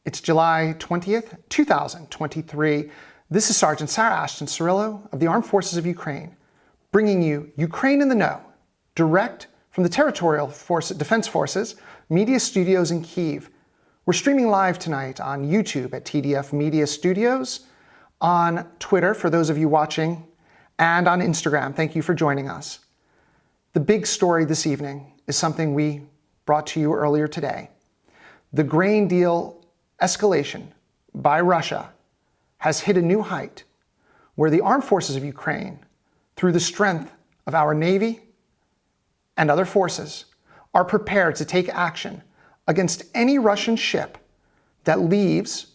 It's July 20th, 2023. This is Sergeant Sarah Ashton-Cirillo of the Armed Forces of Ukraine, bringing you Ukraine in the Know, direct from the Territorial Defense Forces Media Studios in Kyiv. We're streaming live tonight on YouTube at TDF Media Studios, on Twitter for those of you watching, and on Instagram. Thank you for joining us. The big story this evening is something we brought to you earlier today. The grain deal escalation by Russia has hit a new height where the armed forces of Ukraine, through the strength of our Navy and other forces, are prepared to take action against any Russian ship that leaves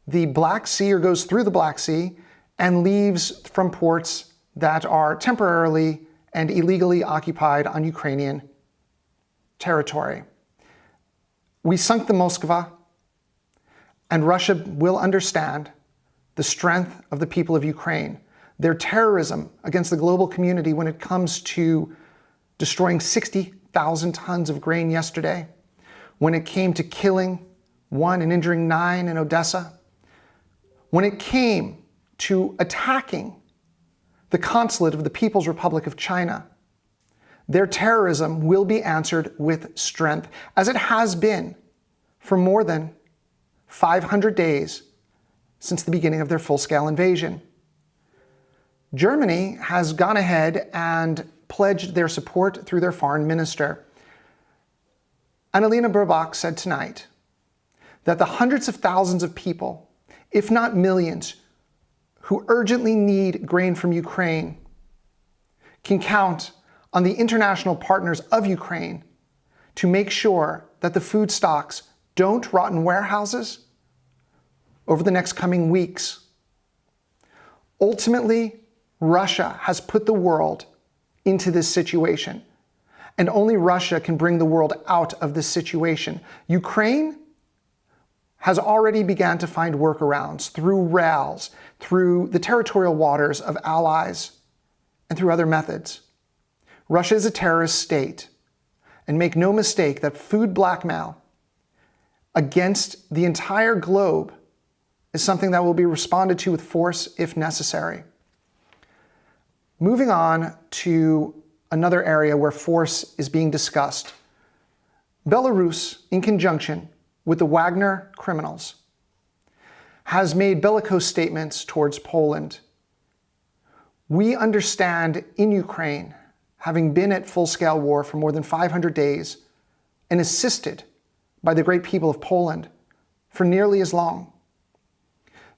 the Black Sea or goes through the Black Sea and leaves from ports that are temporarily and illegally occupied on Ukrainian territory. We sunk the Moskva, and Russia will understand the strength of the people of Ukraine, their terrorism against the global community when it comes to destroying 60,000 tons of grain yesterday, when it came to killing 1 and injuring 9 in Odessa, when it came to attacking the consulate of the People's Republic of China. Their terrorism will be answered with strength, as it has been for more than 500 days since the beginning of their full-scale invasion. Germany has gone ahead and pledged their support through their foreign minister. Annalena Baerbock said tonight that the hundreds of thousands of people, if not millions, who urgently need grain from Ukraine can count on the international partners of Ukraine to make sure that the food stocks don't rot in warehouses over the next coming weeks. Ultimately, Russia has put the world into this situation, and only Russia can bring the world out of this situation. Ukraine has already begun to find workarounds through rails, through the territorial waters of allies, and through other methods. Russia is a terrorist state, and make no mistake that food blackmail against the entire globe is something that will be responded to with force if necessary. Moving on to another area where force is being discussed. Belarus, in conjunction with the Wagner criminals, has made bellicose statements towards Poland. We understand in Ukraine, having been at full-scale war for more than 500 days and assisted by the great people of Poland for nearly as long,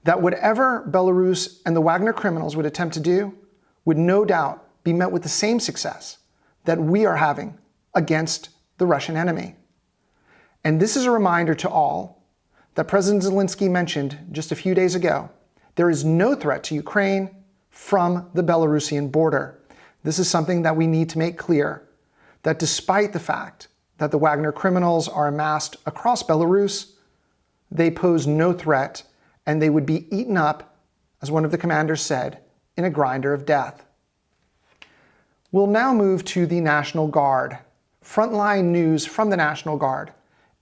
that whatever Belarus and the Wagner criminals would attempt to do would no doubt be met with the same success that we are having against the Russian enemy. And this is a reminder to all that President Zelensky mentioned just a few days ago. There is no threat to Ukraine from the Belarusian border. This is something that we need to make clear, that despite the fact that the Wagner criminals are amassed across Belarus, they pose no threat, and they would be eaten up, as one of the commanders said, in a grinder of death. We'll now move to the National Guard. Frontline news from the National Guard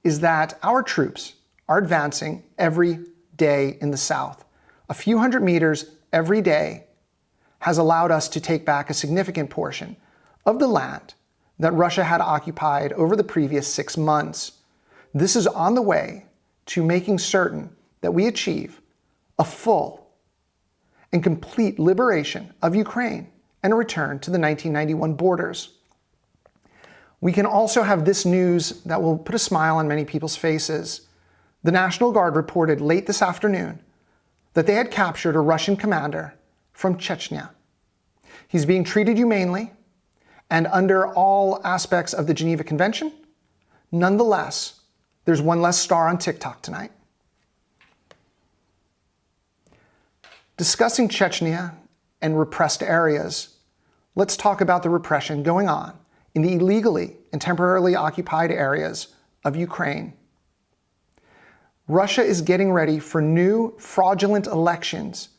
is that our troops are advancing every day in the south. A few hundred meters every day has allowed us to take back a significant portion of the land that Russia had occupied over the previous 6 months. This is on the way to making certain that we achieve a full and complete liberation of Ukraine and a return to the 1991 borders. We can also have this news that will put a smile on many people's faces. The National Guard reported late this afternoon that they had captured a Russian commander from Chechnya. He's being treated humanely and under all aspects of the Geneva Convention. Nonetheless, there's one less star on TikTok tonight. Discussing Chechnya and repressed areas, let's talk about the repression going on in the illegally and temporarily occupied areas of Ukraine. Russia is getting ready for new fraudulent elections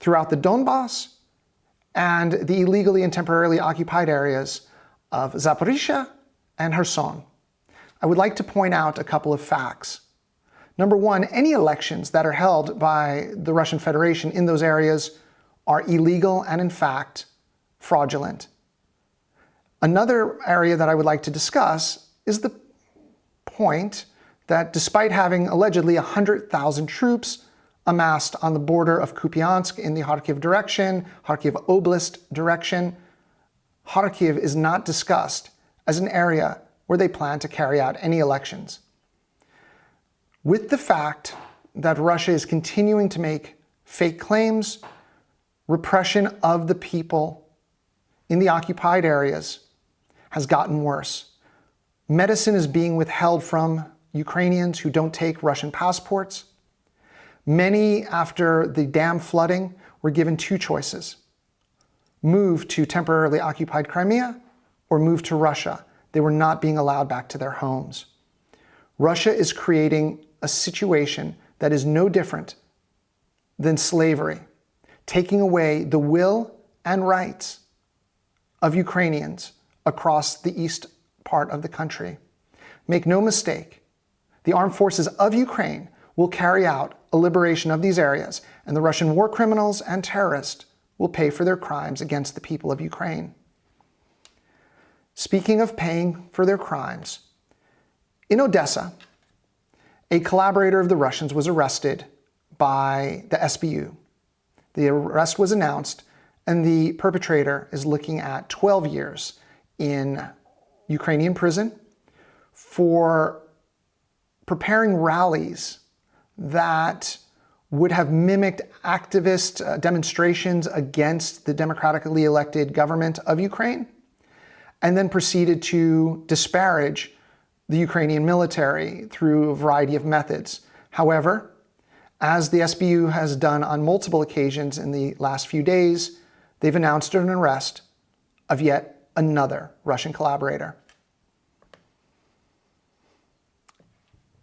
throughout the Donbass and the illegally and temporarily occupied areas of Zaporizhzhia and Kherson. I would like to point out a couple of facts. Number one, any elections that are held by the Russian Federation in those areas are illegal and, in fact, fraudulent. Another area that I would like to discuss is the point that despite having allegedly 100,000 troops amassed on the border of Kupiansk in the Kharkiv direction, Kharkiv Oblast direction, Kharkiv is not discussed as an area where they plan to carry out any elections. With the fact that Russia is continuing to make fake claims, repression of the people in the occupied areas has gotten worse. Medicine is being withheld from Ukrainians who don't take Russian passports. Many, after the dam flooding, were given two choices: move to temporarily occupied Crimea or move to Russia. They were not being allowed back to their homes. Russia is creating a situation that is no different than slavery, taking away the will and rights of Ukrainians across the east part of the country. Make no mistake, the armed forces of Ukraine will carry out a liberation of these areas, and the Russian war criminals and terrorists will pay for their crimes against the people of Ukraine. Speaking of paying for their crimes, in Odessa, a collaborator of the Russians was arrested by the SBU. The arrest was announced, and the perpetrator is looking at 12 years in Ukrainian prison for preparing rallies that would have mimicked activist demonstrations against the democratically elected government of Ukraine, and then proceeded to disparage the Ukrainian military through a variety of methods. However, as the SBU has done on multiple occasions in the last few days, they've announced an arrest of yet another Russian collaborator.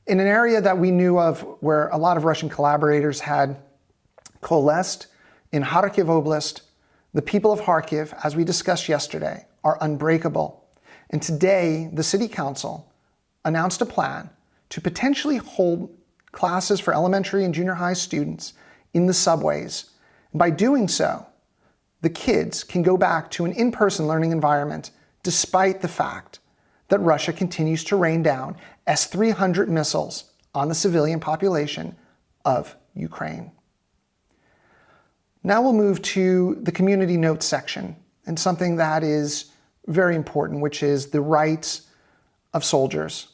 In an area that we knew of where a lot of Russian collaborators had coalesced, in Kharkiv Oblast, the people of Kharkiv, as we discussed yesterday, are unbreakable. And today, the city council announced a plan to potentially hold classes for elementary and junior high students in the subways. And by doing so, the kids can go back to an in-person learning environment despite the fact that Russia continues to rain down S-300 missiles on the civilian population of Ukraine. Now we'll move to the community notes section and something that is very important, which is the rights of soldiers.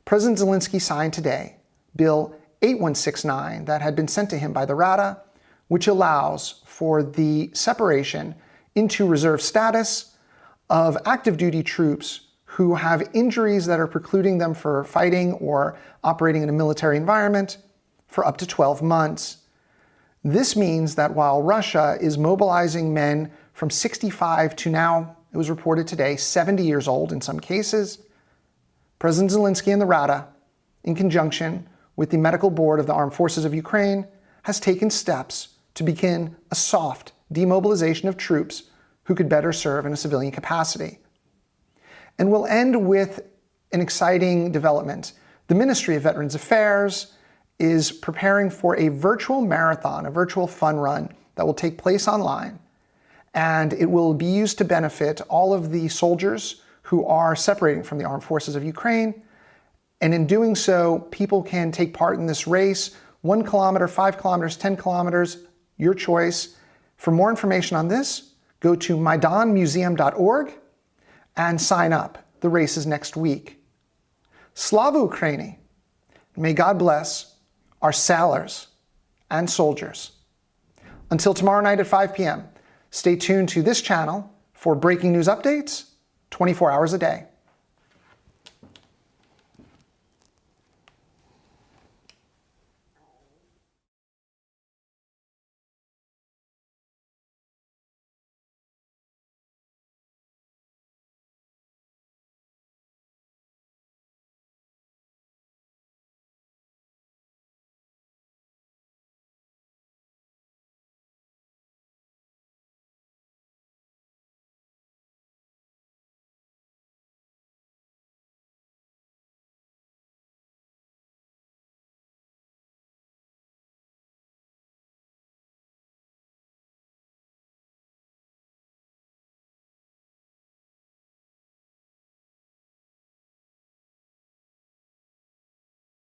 President Zelensky signed today Bill 8169 that had been sent to him by the Rada, which allows for the separation into reserve status of active duty troops who have injuries that are precluding them from fighting or operating in a military environment for up to 12 months. This means that while Russia is mobilizing men from 65 to now, it was reported today, 70 years old in some cases, President Zelensky and the Rada, in conjunction with the Medical Board of the Armed Forces of Ukraine, has taken steps to begin a soft demobilization of troops who could better serve in a civilian capacity. And we'll end with an exciting development. The Ministry of Veterans Affairs is preparing for a virtual marathon, a virtual fun run that will take place online. And it will be used to benefit all of the soldiers who are separating from the armed forces of Ukraine. And in doing so, people can take part in this race, 1 kilometer, 5 kilometers, 10 kilometers, your choice. For more information on this, go to maidanmuseum.org and sign up. The race is next week. Slava Ukraini. May God bless our sailors and soldiers. Until tomorrow night at 5 p.m., stay tuned to this channel for breaking news updates 24 hours a day.